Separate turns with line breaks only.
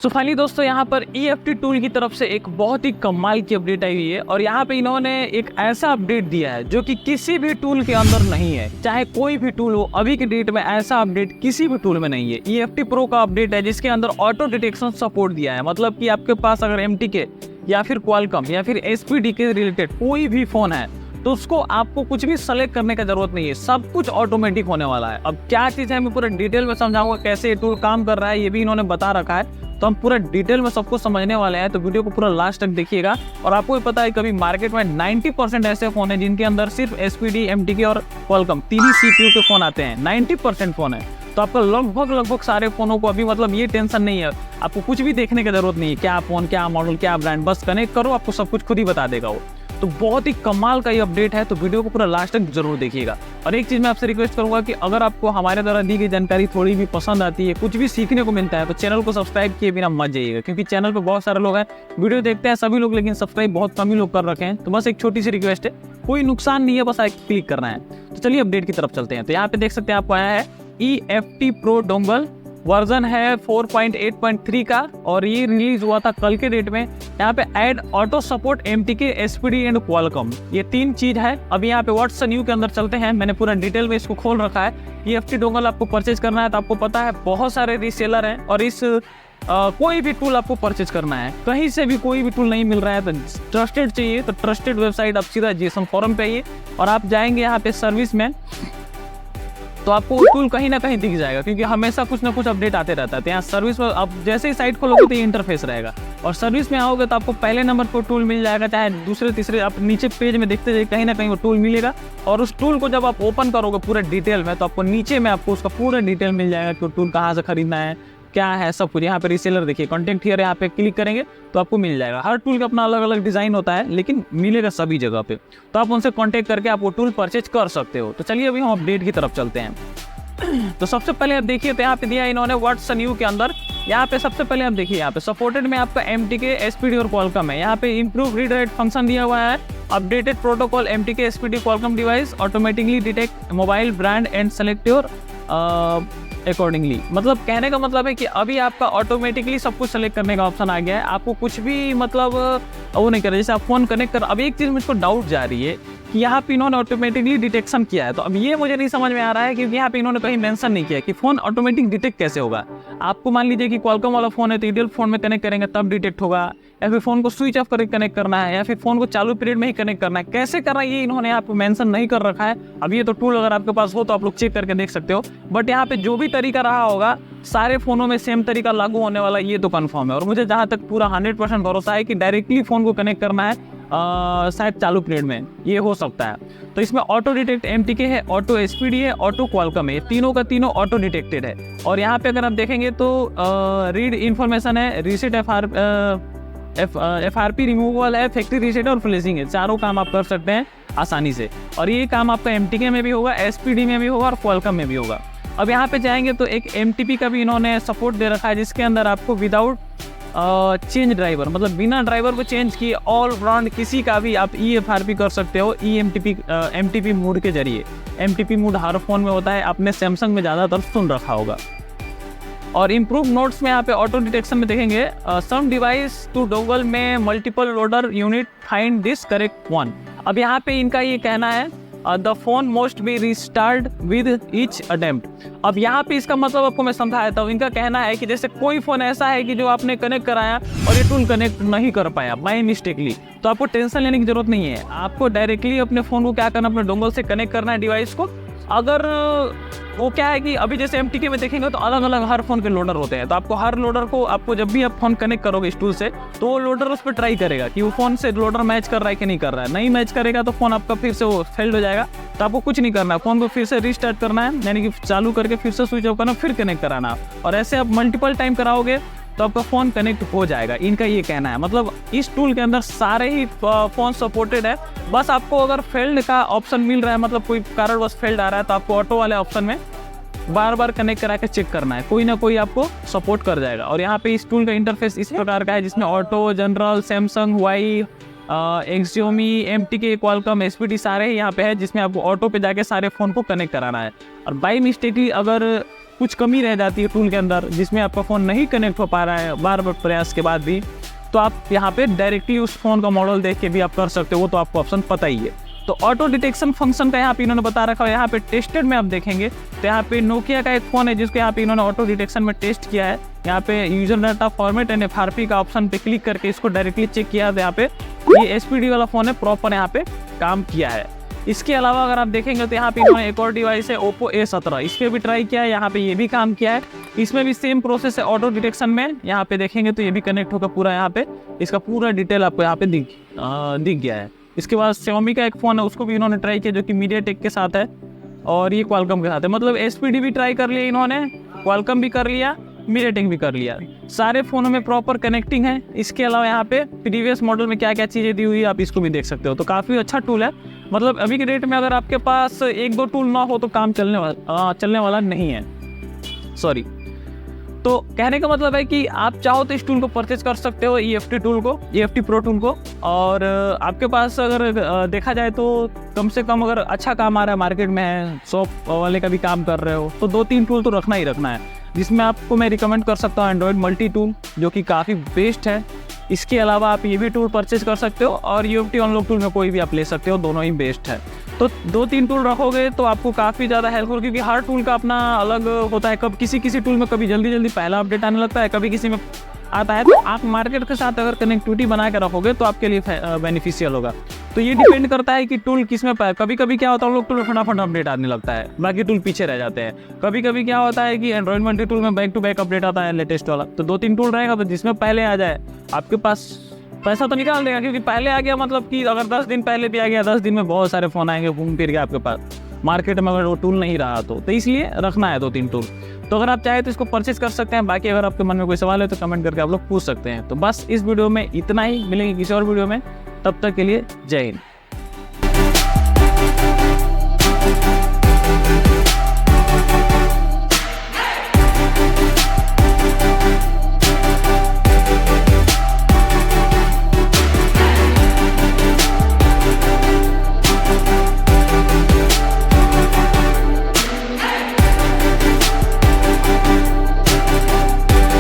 So finally दोस्तों यहाँ पर EFT टूल की तरफ से एक बहुत ही कमाल की अपडेट आई हुई है और यहाँ पे इन्होंने एक ऐसा अपडेट दिया है जो कि किसी भी टूल के अंदर नहीं है। चाहे कोई भी टूल हो, अभी के डेट में ऐसा अपडेट किसी भी टूल में नहीं है। EFT प्रो का अपडेट है जिसके अंदर ऑटो डिटेक्शन सपोर्ट दिया है। मतलब कि आपके पास अगर MTK या फिर क्वालकॉम या फिर SPD के रिलेटेड कोई भी फोन है तो उसको आपको कुछ भी सेलेक्ट करने का जरूरत नहीं है, सब कुछ ऑटोमेटिक होने वाला है। अब क्या चीज़ है मैं पूरा डिटेल में समझाऊंगा, कैसे ये टूल काम कर रहा है ये भी इन्होंने बता रखा है। तो हम पूरा डिटेल में सबको समझने वाले हैं, तो वीडियो को पूरा लास्ट तक देखिएगा। और आपको भी पता है कभी मार्केट में 90% ऐसे फोन है जिनके अंदर सिर्फ SPD, MTK और क्वालकॉम तीन ही CPU के फोन आते हैं। 90% फोन है तो आपका लगभग सारे फोनों को अभी मतलब ये टेंशन नहीं है, आपको कुछ भी देखने की जरूरत नहीं है, क्या फोन, क्या मॉडल, क्या ब्रांड, बस कनेक्ट करो, आपको सब कुछ खुद ही बता देगा वो। तो बहुत ही कमाल का ये अपडेट है, तो वीडियो को पूरा लास्ट तक जरूर देखिएगा। और एक चीज़ मैं आपसे रिक्वेस्ट करूंगा कि अगर आपको हमारे द्वारा दी गई जानकारी थोड़ी भी पसंद आती है, कुछ भी सीखने को मिलता है, तो चैनल को सब्सक्राइब किए बिना मत जाइएगा, क्योंकि चैनल पे बहुत सारे लोग हैं, वीडियो देखते हैं सभी लोग, लेकिन सब्सक्राइब बहुत कम ही लोग कर रखे हैं। तो बस एक छोटी सी रिक्वेस्ट है, कोई नुकसान नहीं है, बस क्लिक करना है। तो चलिए अपडेट की तरफ चलते हैं। तो यहाँ पे देख सकते हैं आपको आया है EFT प्रो डोंगल, वर्जन है 4.8.3 का और ये रिलीज हुआ था कल के डेट में। यहाँ पे add auto support MTK, SPD and Qualcomm, ये तीन चीज है। अभी यहाँ पे व्हाट्स न्यू के अंदर चलते हैं, मैंने पूरा डिटेल में इसको खोल रखा है। EFT डोंगल आपको परचेज करना है तो आपको पता है बहुत सारे रीसेलर हैं और इस कोई भी टूल आपको परचेज करना है, कहीं से भी कोई भी टूल नहीं मिल रहा है तो ट्रस्टेड चाहिए, तो ट्रस्टेड वेबसाइट आप सीधा GSM फोरम पे आइए और आप जाएंगे यहाँ पे सर्विस में, तो आपको वो टूल कहीं ना कहीं दिख जाएगा, क्योंकि हमेशा कुछ ना कुछ अपडेट आते रहता है। तो यहाँ सर्विस में आप जैसे ही साइट खोलोगे तो ये इंटरफेस रहेगा और सर्विस में आओगे तो आपको पहले नंबर पर टूल मिल जाएगा, चाहे दूसरे तीसरे, आप नीचे पेज में देखते जाइए कहीं ना कहीं वो टूल मिलेगा। और उस टूल को जब आप ओपन करोगे पूरे डिटेल में, तो आपको नीचे में आपको उसका पूरा डिटेल मिल जाएगा कि वो टूल कहाँ से खरीदना है, क्या है, सब कुछ। यहाँ पे रीसेलर देखिए, कॉन्टेक्ट हियर, यहाँ पे क्लिक करेंगे तो आपको मिल जाएगा। हर टूल का अपना अलग अलग डिजाइन होता है, लेकिन मिलेगा सभी जगह पे, तो आप उनसे कॉन्टेक्ट करके आप वो टूल परचेज कर सकते हो। तो चलिए अभी हम अपडेट की तरफ चलते हैं। तो सबसे पहले आप देखिए, तो यहाँ पे दिया इन्होंने व्हाट्स न्यू के अंदर, यहाँ पे सबसे पहले आप देखिए, यहाँ पे सपोर्टेड में आपका MTK, SPD और क्वालकॉम है। यहाँ पे इम्प्रूव रीड राइट फंक्शन दिया हुआ है, updated protocol MTK, SPD, Qualcomm device automatically detect mobile brand and select your accordingly. मतलब कहने का मतलब है कि अभी आपका ऑटोमेटिकली सब कुछ सेलेक्ट करने का ऑप्शन आ गया है, आपको कुछ भी मतलब वो नहीं कर रहा। जैसे आप फोन कनेक्ट कर, अब एक चीज़ मुझको डाउट जा रही है कि यहाँ पे इन्होंने ऑटोमेटिकली डिटेक्शन किया है, तो अब ये मुझे नहीं समझ में आ रहा है क्योंकि यहाँ पे इन्होंने कहीं मेंशन नहीं किया कि फोन ऑटोमेटिक डिटेक्ट कैसे होगा। आपको मान लीजिए कि क्वालकॉम वाला फोन है तो आइडियल फोन में कनेक्ट करेंगे तब डिटेक्ट होगा, या फिर फोन को स्विच ऑफ करके कनेक्ट करना है, या फिर फोन को चालू पीरियड में ही कनेक्ट करना है, कैसे करना है ये इन्होंने यहाँ पे मेंशन नहीं कर रखा है। अब ये तो टूल अगर आपके पास हो तो आप लोग चेक करके देख सकते हो, बट यहाँ पे जो भी तरीका रहा होगा सारे फोनों में सेम तरीका लागू होने वाला, ये तो कंफर्म है। और मुझे जहाँ तक पूरा 100% भरोसा है कि डायरेक्टली फोन को कनेक्ट करना है शायद चालू पीरियड में, ये हो सकता है। तो इसमें ऑटो डिटेक्ट MTK है, ऑटो SPD है, ऑटो क्वालकॉम है, तीनों का तीनों ऑटो डिटेक्टेड है। और यहाँ पे अगर आप देखेंगे तो रीड इन्फॉर्मेशन है, रीसेट FRP रिमूवल है, फैक्ट्री रीसेट और फ्लेशिंग है, चारों काम आप कर सकते हैं आसानी से। और ये काम आपका MTK में भी होगा, SPD में भी होगा और क्वालकॉम में भी होगा। अब यहाँ पे जाएंगे तो एक MTP का भी इन्होंने सपोर्ट दे रखा है, जिसके अंदर आपको विदाउट चेंज ड्राइवर, मतलब बिना ड्राइवर को चेंज किए ऑल ब्रांड किसी का भी आप EFRP कर सकते हो MTP मोड के जरिए। MTP मोड हर फोन में होता है, आपने सैमसंग में ज़्यादातर सुन रखा होगा। और इम्प्रूव नोट्स में यहाँ पे ऑटो डिटेक्शन में देखेंगे, सम डिवाइस टू डोंगल में multiple loader unit find this correct one. अब यहाँ पे इनका ये कहना है the phone must be restart with each attempt. अब यहाँ पे इसका मतलब आपको मैं समझा देता हूँ। इनका कहना है कि जैसे कोई फ़ोन ऐसा है कि जो आपने कनेक्ट कराया और ये टूल कनेक्ट नहीं कर पाया बाय मिस्टेकली, तो आपको टेंशन लेने की जरूरत नहीं है। आपको डायरेक्टली अपने फ़ोन को क्या करना, अपने डोंगल से कनेक्ट करना है डिवाइस को। अगर वो क्या है कि अभी जैसे MTK में देखेंगे तो अलग अलग हर फोन के लोडर होते हैं, तो आपको हर लोडर को, आपको जब भी आप फोन कनेक्ट करोगे इस टूल से, तो वो लोडर उस पर ट्राई करेगा कि वो फोन से लोडर मैच कर रहा है कि नहीं कर रहा है। नहीं मैच करेगा तो फोन आपका फिर से वो फेल्ड हो जाएगा। तो आपको कुछ नहीं करना है, फोन को फिर से रीस्टार्ट करना है, यानी कि चालू करके फिर से स्विच ऑफ करना, फिर कनेक्ट कराना। और ऐसे आप मल्टीपल टाइम कराओगे तो आपका फ़ोन कनेक्ट हो जाएगा, इनका ये कहना है। मतलब इस टूल के अंदर सारे ही फ़ोन सपोर्टेड है, बस आपको अगर फेल्ड का ऑप्शन मिल रहा है, मतलब कोई कारणवश फेल्ड आ रहा है, तो आपको ऑटो वाले ऑप्शन में बार बार कनेक्ट करा के चेक करना है, कोई ना कोई आपको सपोर्ट कर जाएगा। और यहाँ पे इस टूल का इंटरफेस इस प्रकार का है, जिसमें auto, general, Samsung, Y, Xiaomi, MTK, Qualcomm, SPD सारे ही यहाँ पे है, जिसमें आपको ऑटो पे जाके सारे फ़ोन को कनेक्ट कराना है। और बाई मिस्टेकली अगर कुछ कमी रह जाती है टूल के अंदर जिसमें आपका फ़ोन नहीं कनेक्ट हो पा रहा है बार बार प्रयास के बाद भी, तो आप यहाँ पे डायरेक्टली उस फ़ोन का मॉडल देख के भी आप कर सकते हो, वो तो आपको ऑप्शन पता ही है। तो ऑटो डिटेक्शन फंक्शन का यहाँ पे इन्होंने बता रखा है। यहाँ पे टेस्टेड में आप देखेंगे तो यहाँ पे नोकिया का एक फ़ोन है जिसको यहाँ पे इन्होंने ऑटो डिटेक्शन में टेस्ट किया है। यहाँ पे user data format and FRP का ऑप्शन पे क्लिक करके इसको डायरेक्टली चेक किया, तो यहाँ पे ये SPD वाला फ़ोन है, प्रॉपर यहाँ पे काम किया है। इसके अलावा अगर आप देखेंगे तो यहाँ पे इन्होंने एक और डिवाइस है Oppo A17, इस पर भी ट्राई किया है, यहाँ पे ये भी काम किया है। इसमें भी सेम प्रोसेस है ऑटो डिटेक्शन में। यहाँ पे देखेंगे तो ये भी कनेक्ट होकर पूरा यहाँ पे इसका पूरा डिटेल आपको यहाँ पे दिख गया है। इसके बाद Xiaomi का एक फ़ोन है, उसको भी इन्होंने ट्राई किया जो कि MediaTek के साथ है और ये Qualcomm के साथ है। मतलब SPD भी ट्राई कर लिया इन्होंने, Qualcomm भी कर लिया, MediaTek भी कर लिया, सारे फ़ोनों में प्रॉपर कनेक्टिंग है। इसके अलावा यहाँ पे प्रीवियस मॉडल में क्या क्या चीज़ें दी हुई है आप इसको भी देख सकते हो। तो काफ़ी अच्छा टूल है। मतलब अभी के डेट में अगर आपके पास एक दो टूल ना हो तो काम चलने वाला नहीं है, सॉरी। तो कहने का मतलब है कि आप चाहो तो इस टूल को परचेज कर सकते हो, EFT टूल को, EFT प्रो टूल को। और आपके पास अगर देखा जाए तो कम से कम अगर अच्छा काम आ रहा है, मार्केट में है, शॉप वाले का भी काम कर रहे हो, तो 2-3 टूल तो रखना ही रखना है। जिसमें आपको मैं रिकमेंड कर सकता हूँ एंड्रॉयड मल्टी टूल, जो कि काफ़ी बेस्ट है। इसके अलावा आप ये भी टूल परचेज कर सकते हो और UFT अनलॉक टूल में कोई भी आप ले सकते हो, दोनों ही बेस्ट है। तो 2-3 टूल रखोगे तो आपको काफ़ी ज़्यादा हेल्पफुल, क्योंकि हर टूल का अपना अलग होता है। कब किसी टूल में कभी जल्दी पहला अपडेट आने लगता है, कभी किसी में आता है। तो आप मार्केट के साथ अगर कनेक्टिविटी बना के रखोगे तो आपके लिए बेनिफिशियल होगा। तो ये डिपेंड करता है कि टूल किस में कभी कभी क्या होता है, लोग टूल फटाफट अपडेट आने लगता है, बाकी टूल पीछे रह जाते हैं। कभी कभी क्या होता है कि एंड्रॉइड मल्टी टूल में बैक टू बैक अपडेट आता है लेटेस्ट वाला। तो 2-3 टूल रहेगा तो जिसमें पहले आ जाए, आपके पास पैसा तो निकाल देगा, क्योंकि पहले आ गया मतलब कि अगर 10 दिन पहले भी आ गया, 10 दिन में बहुत सारे फ़ोन आएंगे घूम फिर के आपके पास मार्केट में, अगर वो टूल नहीं रहा तो इसलिए रखना है 2-3 टूल। तो अगर आप चाहें तो इसको परचेज कर सकते हैं। बाकी अगर आपके मन में कोई सवाल है तो कमेंट करके आप लोग पूछ सकते हैं। तो बस इस वीडियो में इतना ही, मिलेंगे किसी और वीडियो में, तब तक के लिए जय हिंद।